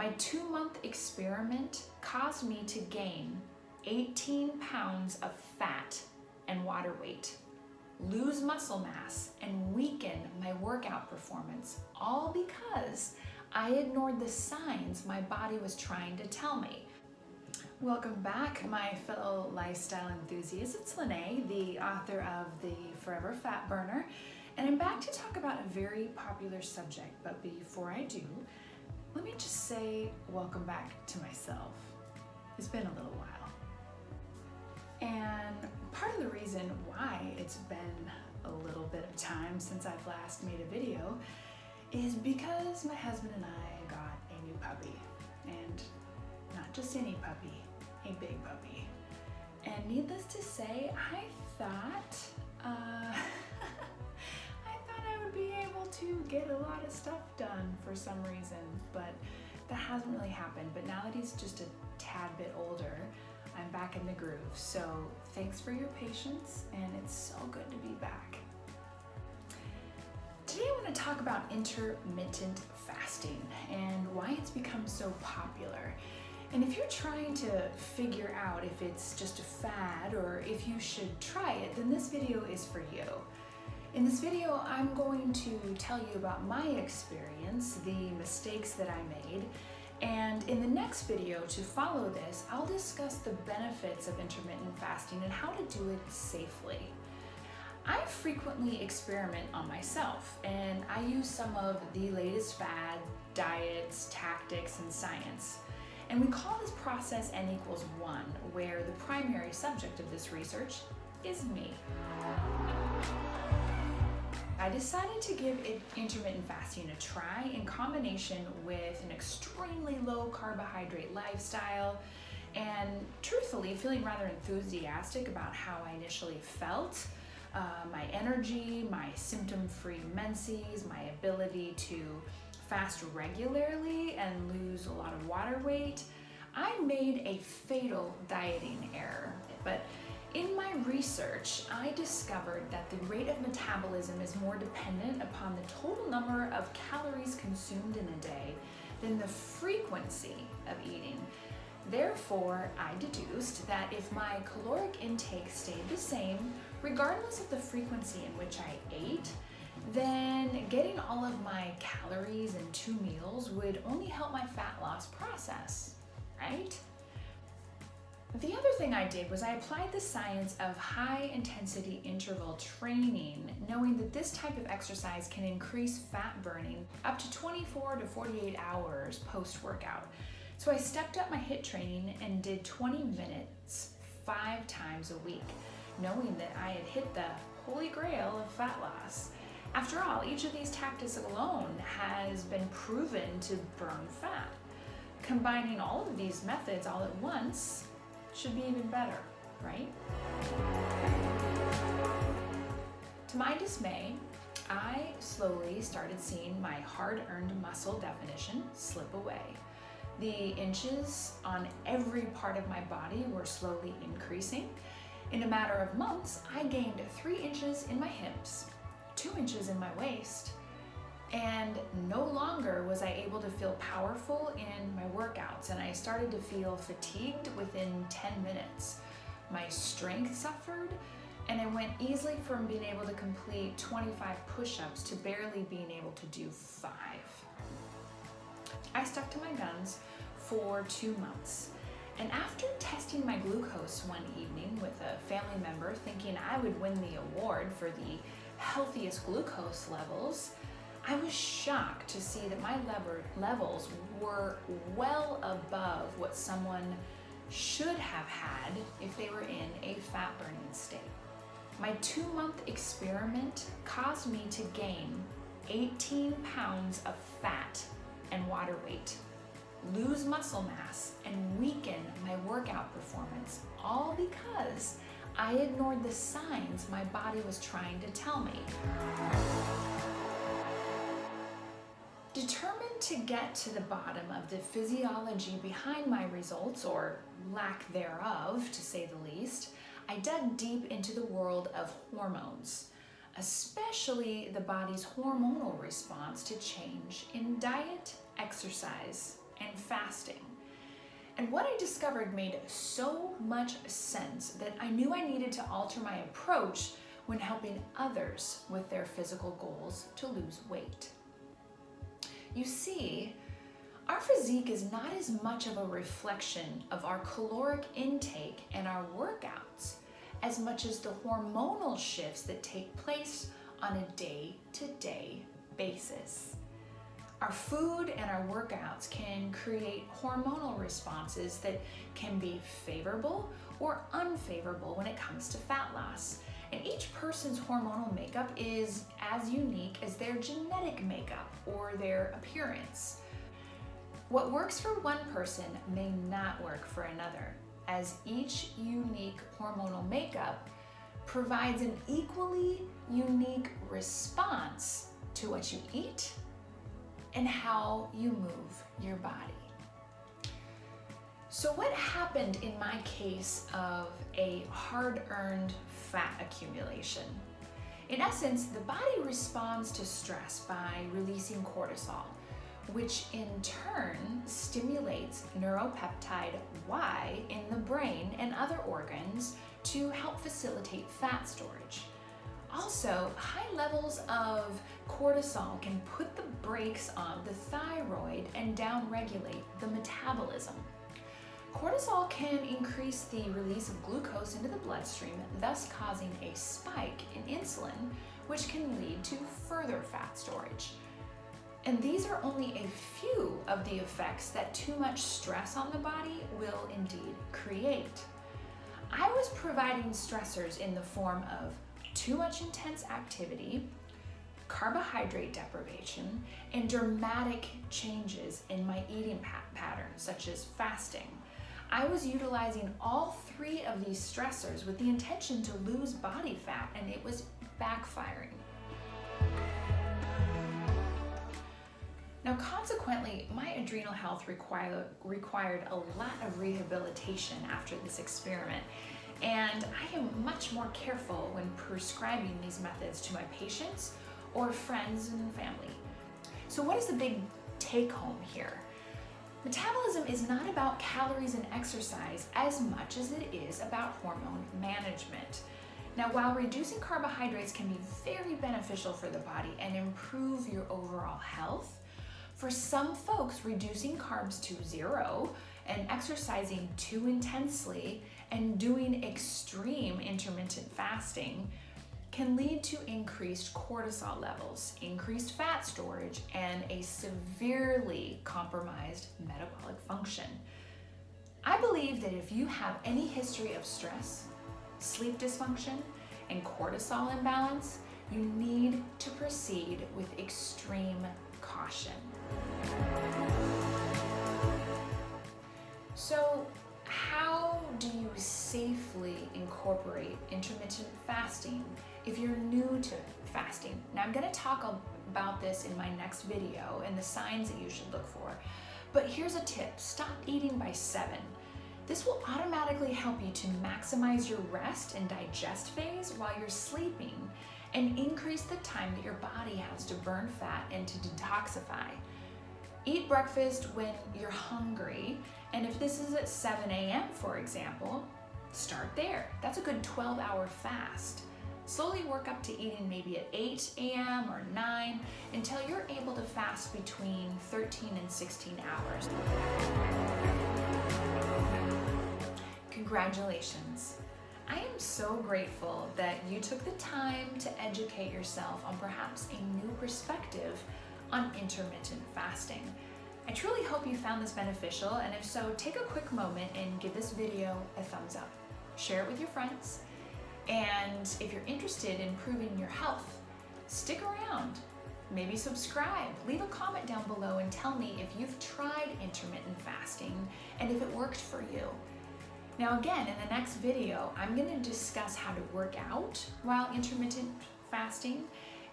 My 2-month experiment caused me to gain 18 pounds of fat and water weight, lose muscle mass, and weaken my workout performance, all because I ignored the signs my body was trying to tell me. Welcome back, my fellow lifestyle enthusiasts. It's Lene, the author of The Forever Fat Burner, and I'm back to talk about a very popular subject. But before I do, let me just say welcome back to myself. It's been a little while. And part of the reason why it's been a little bit of time since I've last made a video is because my husband and I got a new puppy. And not just any puppy, a big puppy. And needless to say, I thought I would be able to get a lot of stuff done for some reason, but that hasn't really happened. But now that he's just a tad bit older, I'm back in the groove. So thanks for your patience, and it's so good to be back. Today I want to talk about intermittent fasting and why it's become so popular. And if you're trying to figure out if it's just a fad or if you should try it, then this video is for you. In this video, I'm going to tell you about my experience, the mistakes that I made, and in the next video to follow this, I'll discuss the benefits of intermittent fasting and how to do it safely. I frequently experiment on myself, and I use some of the latest fad, diets, tactics, and science. And we call this process N=1, where the primary subject of this research is me. I decided to give intermittent fasting a try in combination with an extremely low carbohydrate lifestyle and truthfully feeling rather enthusiastic about how I initially felt, my energy, my symptom-free menses, my ability to fast regularly and lose a lot of water weight. I made a fatal dieting error, but in my research, I discovered that the rate of metabolism is more dependent upon the total number of calories consumed in a day than the frequency of eating. Therefore, I deduced that if my caloric intake stayed the same, regardless of the frequency in which I ate, then getting all of my calories in 2 meals would only help my fat loss process, right? The other thing I did was I applied the science of high-intensity interval training, knowing that this type of exercise can increase fat burning up to 24 to 48 hours post-workout. So I stepped up my HIIT training and did 20 minutes 5 times a week, knowing that I had hit the holy grail of fat loss. After all, each of these tactics alone has been proven to burn fat. Combining all of these methods all at once should be even better, right? To my dismay, I slowly started seeing my hard-earned muscle definition slip away. The inches on every part of my body were slowly increasing. In a matter of months, I gained 3 inches in my hips, 2 inches in my waist, and no longer was I able to feel powerful in my workouts, and I started to feel fatigued within 10 minutes. My strength suffered, and I went easily from being able to complete 25 push-ups to barely being able to do 5. I stuck to my guns for 2 months, and after testing my glucose one evening with a family member thinking I would win the award for the healthiest glucose levels, I was shocked to see that my levels were well above what someone should have had if they were in a fat-burning state. My 2-month experiment caused me to gain 18 pounds of fat and water weight, lose muscle mass, and weaken my workout performance, all because I ignored the signs my body was trying to tell me. Determined to get to the bottom of the physiology behind my results, or lack thereof, to say the least, I dug deep into the world of hormones, especially the body's hormonal response to change in diet, exercise, and fasting. And what I discovered made so much sense that I knew I needed to alter my approach when helping others with their physical goals to lose weight. You see, our physique is not as much of a reflection of our caloric intake and our workouts as much as the hormonal shifts that take place on a day-to-day basis. Our food and our workouts can create hormonal responses that can be favorable or unfavorable when it comes to fat loss. And each person's hormonal makeup is as unique as their genetic makeup or their appearance. What works for one person may not work for another, as each unique hormonal makeup provides an equally unique response to what you eat and how you move your body. So what happened in my case of a hard-earned fat accumulation? In essence, the body responds to stress by releasing cortisol, which in turn stimulates neuropeptide Y in the brain and other organs to help facilitate fat storage. Also, high levels of cortisol can put the brakes on the thyroid and downregulate the metabolism. Cortisol can increase the release of glucose into the bloodstream, thus causing a spike in insulin, which can lead to further fat storage. And these are only a few of the effects that too much stress on the body will indeed create. I was providing stressors in the form of too much intense activity, carbohydrate deprivation, and dramatic changes in my eating patterns, such as fasting. I was utilizing all three of these stressors with the intention to lose body fat, and it was backfiring. Now, consequently, my adrenal health required a lot of rehabilitation after this experiment, and I am much more careful when prescribing these methods to my patients or friends and family. So what is the big take home here? Metabolism is not about calories and exercise as much as it is about hormone management. Now, while reducing carbohydrates can be very beneficial for the body and improve your overall health, for some folks, reducing carbs to zero and exercising too intensely and doing extreme intermittent fasting can lead to increased cortisol levels, increased fat storage, and a severely compromised metabolic function. I believe that if you have any history of stress, sleep dysfunction, and cortisol imbalance, you need to proceed with extreme caution. So, how do you safely incorporate intermittent fasting if you're new to fasting? Now, I'm going to talk about this in my next video and the signs that you should look for. But here's a tip: stop eating by 7. This will automatically help you to maximize your rest and digest phase while you're sleeping and increase the time that your body has to burn fat and to detoxify. Eat breakfast when you're hungry, and if this is at 7 a.m., for example, start there. That's a good 12-hour fast. Slowly work up to eating maybe at 8 a.m. or 9 until you're able to fast between 13 and 16 hours. Congratulations. I am so grateful that you took the time to educate yourself on perhaps a new perspective on intermittent fasting. I truly hope you found this beneficial, and if so, take a quick moment and give this video a thumbs up. Share it with your friends, and if you're interested in improving your health, stick around. Maybe subscribe, leave a comment down below and tell me if you've tried intermittent fasting and if it worked for you. Now again, in the next video, I'm going to discuss how to work out while intermittent fasting,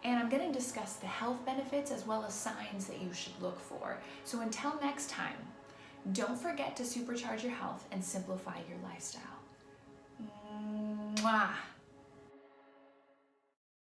and I'm going to discuss the health benefits as well as signs that you should look for. So until next time, don't forget to supercharge your health and simplify your lifestyle. Mwah.